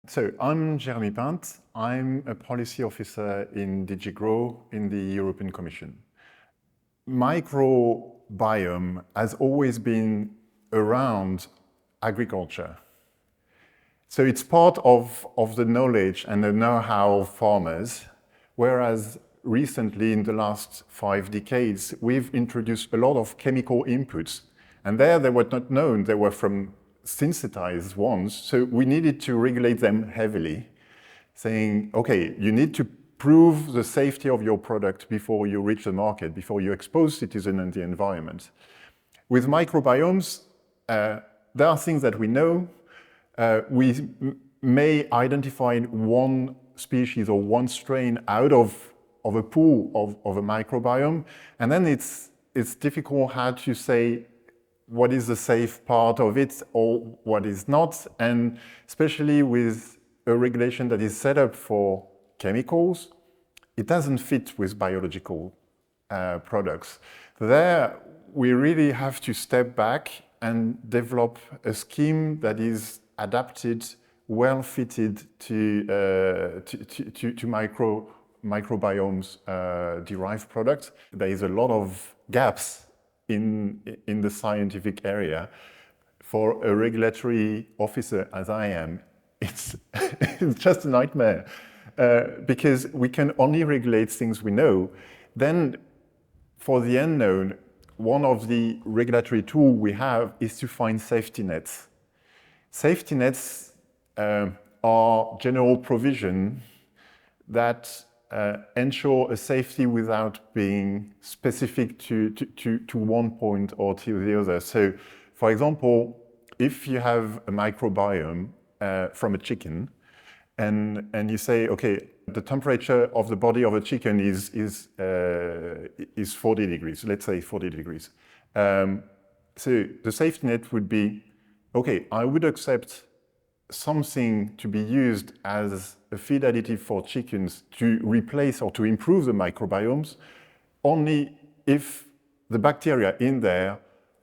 So I'm Jeremy Pint. I'm a policy officer in DG GROW in the European Commission. Microbiome has always been around agriculture. So it's part of the knowledge and the know-how of farmers, whereas recently, in the last 5 decades, we've introduced a lot of chemical inputs. And there they were not known, they were from synthesized ones, so we needed to regulate them heavily, saying, okay, you need to prove the safety of your product before you reach the market, before you expose citizens and the environment. With microbiomes, there are things that we know. We may identify one species or one strain out of a pool of a microbiome, and then it's difficult how to say what is the safe part of it or what is not, and especially with a regulation that is set up for chemicals, it doesn't fit with biological products. There, we really have to step back and develop a scheme that is adapted, well fitted to microbiomes derived products. There is a lot of gaps in the scientific area. For a regulatory officer as I am, it's just a nightmare because we can only regulate things we know. Then for the unknown, one of the regulatory tools we have is to find safety nets. Safety nets are general provision that ensure a safety without being specific to one point or to the other. So, for example, if you have a microbiome from a chicken, and you say, okay, the temperature of the body of a chicken is 40 degrees, let's say 40 degrees. So the safety net would be, okay, I would accept something to be used as a feed additive for chickens to replace or to improve the microbiomes only if the bacteria in there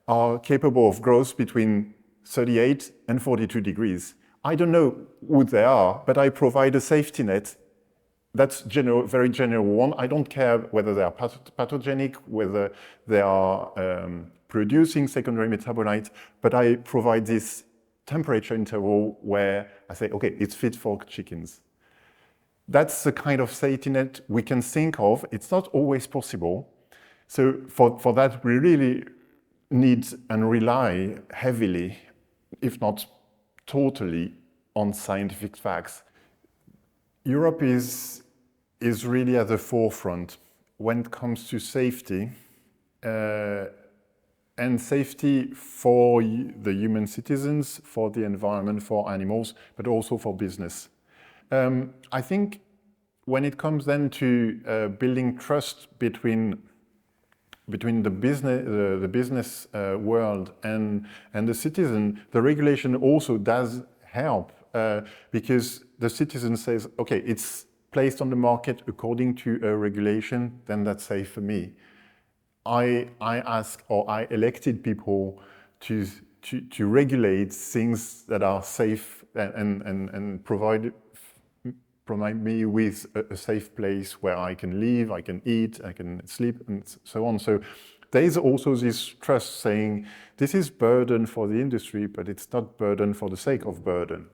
are capable of growth between 38 and 42 degrees. I don't know what they are, but I provide a safety net. That's general, very general one. I don't care whether they are pathogenic, whether they are producing secondary metabolites, but I provide this temperature interval where I say, okay, it's fit for chickens. That's the kind of safety net we can think of. It's not always possible. So for that, we really need and rely heavily, if not totally, on scientific facts. Europe is really at the forefront when it comes to safety, and safety for the human citizens, for the environment, for animals, but also for business. I think when it comes then to building trust between the business world and the citizen, the regulation also does help because the citizen says, okay, it's placed on the market according to a regulation, then that's safe for me. I ask, or I elected people to regulate things that are safe and provide me with a safe place where I can live, I can eat, I can sleep, and so on. So there is also this trust saying, this is burden for the industry, but it's not burden for the sake of burden.